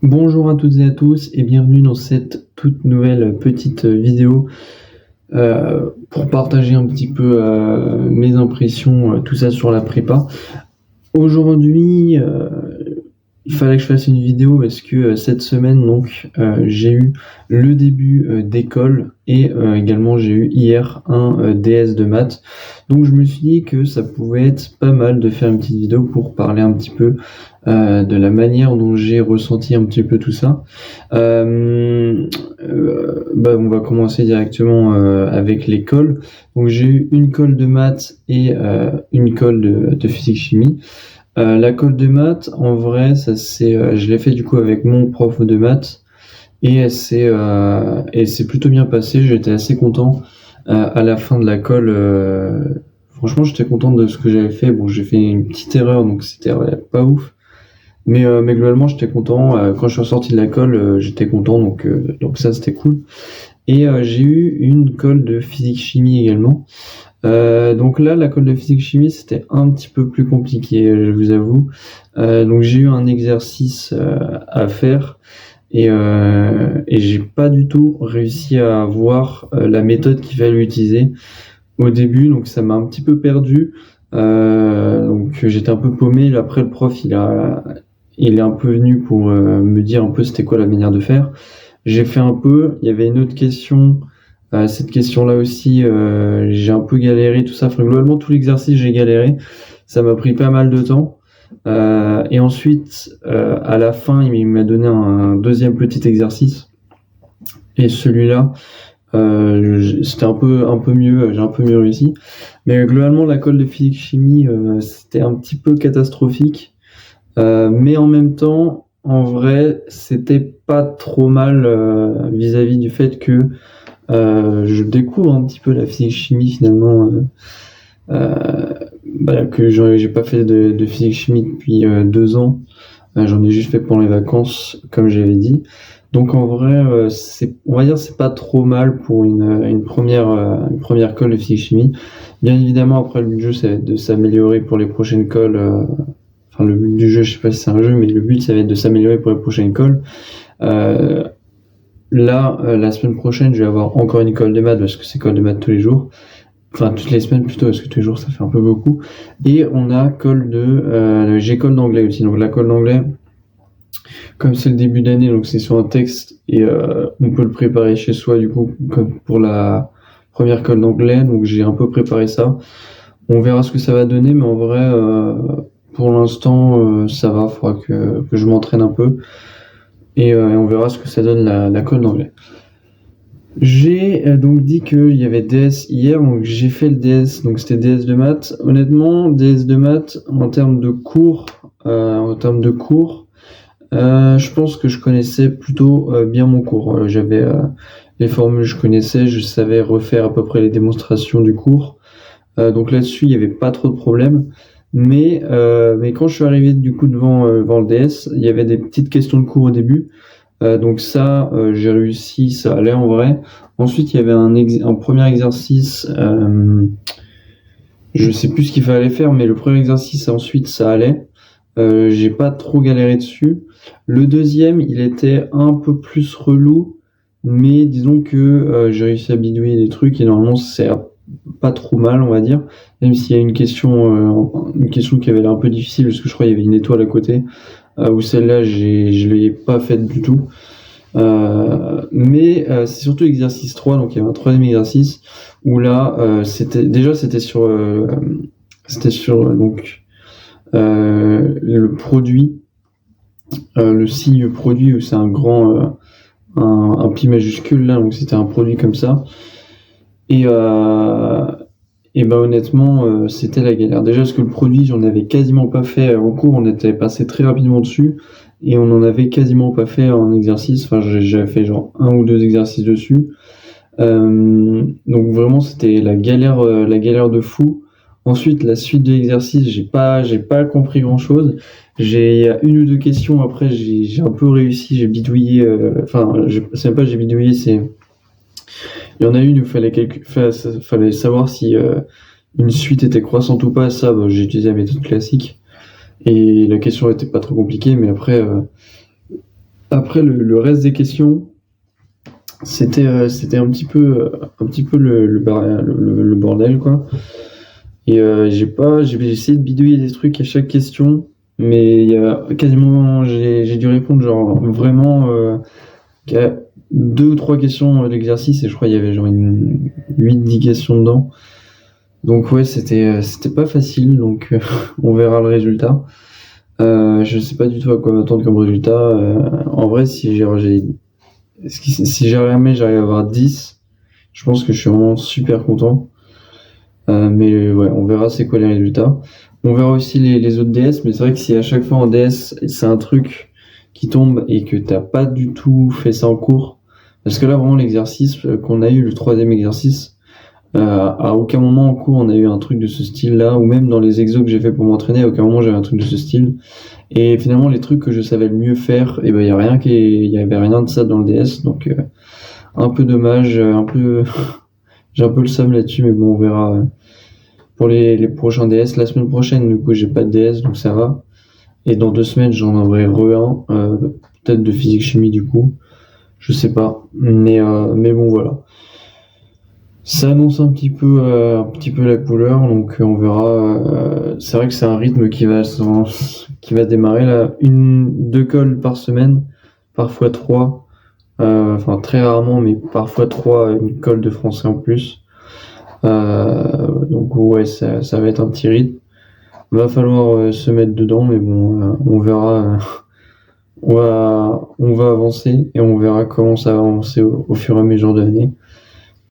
Bonjour à toutes et à tous et bienvenue dans cette toute nouvelle petite vidéo pour partager un petit peu mes impressions, tout ça sur la prépa. Aujourd'hui, il fallait que je fasse une vidéo parce que cette semaine, donc, j'ai eu le début d'école et également j'ai eu hier un DS de maths. Donc je me suis dit que ça pouvait être pas mal de faire une petite vidéo pour parler un petit peu de la manière dont j'ai ressenti un petit peu tout ça. On va commencer directement avec l'école. Donc j'ai eu une colle de maths et une colle de physique-chimie. La colle de maths, en vrai, je l'ai fait du coup avec mon prof de maths et c'est plutôt bien passé. J'étais assez content à la fin de la colle. Franchement, j'étais content de ce que j'avais fait. Bon, j'ai fait une petite erreur, donc c'était pas ouf. Mais globalement, j'étais content. Quand je suis ressorti de la colle, j'étais content, donc ça, c'était cool. Et j'ai eu une colle de physique-chimie également. Donc là, la colle de physique-chimie, c'était un petit peu plus compliqué, je vous avoue. Donc j'ai eu un exercice à faire et j'ai pas du tout réussi à voir la méthode qu'il fallait utiliser au début, donc ça m'a un petit peu perdu. Donc j'étais un peu paumé. Après, le prof, il est un peu venu pour me dire un peu c'était quoi la manière de faire. J'ai fait un peu. Il y avait une autre question. Cette question-là aussi, j'ai un peu galéré, tout ça. Enfin, globalement, tout l'exercice, j'ai galéré. Ça m'a pris pas mal de temps. Et ensuite, à la fin, il m'a donné un deuxième petit exercice. Et celui-là, c'était un peu mieux, j'ai un peu mieux réussi. Mais globalement, la colle de physique-chimie, c'était un petit peu catastrophique. Mais en même temps, en vrai, c'était pas trop mal vis-à-vis du fait que je découvre un petit peu la physique-chimie finalement, que j'ai pas fait de physique-chimie depuis 2 ans. J'en ai juste fait pendant les vacances, comme j'avais dit. Donc en vrai, on va dire c'est pas trop mal pour une première colle de physique-chimie. Bien évidemment, après le but du jeu, ça va être de s'améliorer pour les prochaines colles. Enfin, le but du jeu, je sais pas si c'est un jeu, mais le but, ça va être de s'améliorer pour les prochaines colles. Là, la semaine prochaine, je vais avoir encore une colle de maths parce que c'est colle de maths tous les jours. Enfin, toutes les semaines plutôt, parce que tous les jours, ça fait un peu beaucoup. Et on a j'ai colle d'anglais aussi. Donc la colle d'anglais, comme c'est le début d'année, donc c'est sur un texte et on peut le préparer chez soi du coup, comme pour la première colle d'anglais. Donc j'ai un peu préparé ça. On verra ce que ça va donner, mais en vrai, pour l'instant, ça va. Il faudra que je m'entraîne un peu et on verra ce que ça donne la colle d'anglais. J'ai donc dit qu'il y avait DS hier, donc j'ai fait le DS, donc c'était DS de maths. Honnêtement, DS de maths, en termes de cours, je pense que je connaissais plutôt bien mon cours. J'avais les formules, je connaissais, je savais refaire à peu près les démonstrations du cours. Donc là-dessus, il n'y avait pas trop de problèmes. Mais quand je suis arrivé du coup devant le DS, il y avait des petites questions de cours au début. Donc ça, j'ai réussi, ça allait en vrai. Ensuite, il y avait un premier exercice, je sais plus ce qu'il fallait faire, mais le premier exercice, ensuite, ça allait. J'ai pas trop galéré dessus. Le deuxième, il était un peu plus relou, mais disons que j'ai réussi à bidouiller des trucs et normalement, c'est pas trop mal, on va dire. Même s'il y a une question qui avait l'air un peu difficile, parce que je crois qu'il y avait une étoile à côté. Où celle-là, je l'ai pas faite du tout. Mais c'est surtout l'exercice 3, donc il y avait un troisième exercice, où là, c'était sur le produit, le signe produit, où c'est un grand, un pi majuscule là, donc c'était un produit comme ça. Et honnêtement, c'était la galère. Déjà parce que le produit, j'en avais quasiment pas fait en cours, on était passé très rapidement dessus et on en avait quasiment pas fait en exercice. Enfin, j'avais fait genre 1 ou 2 exercices dessus. Donc vraiment, c'était la galère de fou. Ensuite, la suite de l'exercice, j'ai pas compris grand-chose. Il y a 1 ou 2 questions après, j'ai un peu réussi, j'ai bidouillé. C'est même pas j'ai bidouillé, il y en a une où fallait savoir si une suite était croissante ou pas. Ça, j'ai utilisé la méthode classique. Et la question était pas trop compliquée, mais après après le reste des questions, c'était un petit peu le bordel, quoi. Et j'ai essayé de bidouiller des trucs à chaque question, mais il y a quasiment, j'ai dû répondre genre vraiment qu'à deux ou trois questions de l'exercice, et je crois qu'il y avait genre une 8-10 questions dedans. Donc ouais, c'était pas facile, donc on verra le résultat. Je sais pas du tout à quoi m'attendre comme résultat. En vrai, si jamais j'arrive à avoir 10, je pense que je suis vraiment super content. Mais ouais, on verra c'est quoi les résultats. On verra aussi les autres DS, mais c'est vrai que si à chaque fois en DS, c'est un truc qui tombe et que t'as pas du tout fait ça en cours, parce que là vraiment l'exercice qu'on a eu, le troisième exercice, à aucun moment en cours on a eu un truc de ce style-là, ou même dans les exos que j'ai fait pour m'entraîner, à aucun moment j'avais un truc de ce style. Et finalement les trucs que je savais le mieux faire, et ben il y avait rien de ça dans le DS, donc un peu dommage, j'ai un peu le seum là-dessus, mais bon on verra. Pour les prochains DS, la semaine prochaine, du coup, j'ai pas de DS, donc ça va. Et dans 2 semaines, j'en aurai un, peut-être de physique-chimie, du coup. Je sais pas. Mais bon, voilà. Ça annonce un petit peu la couleur, donc on verra. C'est vrai que c'est un rythme qui va démarrer là. 2 cols par semaine, parfois 3. Enfin, très rarement, mais parfois 3, une colle de français en plus. Donc ouais, ça va être un petit rythme. Va falloir se mettre dedans, mais bon, on verra. On va avancer et on verra comment ça va avancer au fur et à mesure de l'année.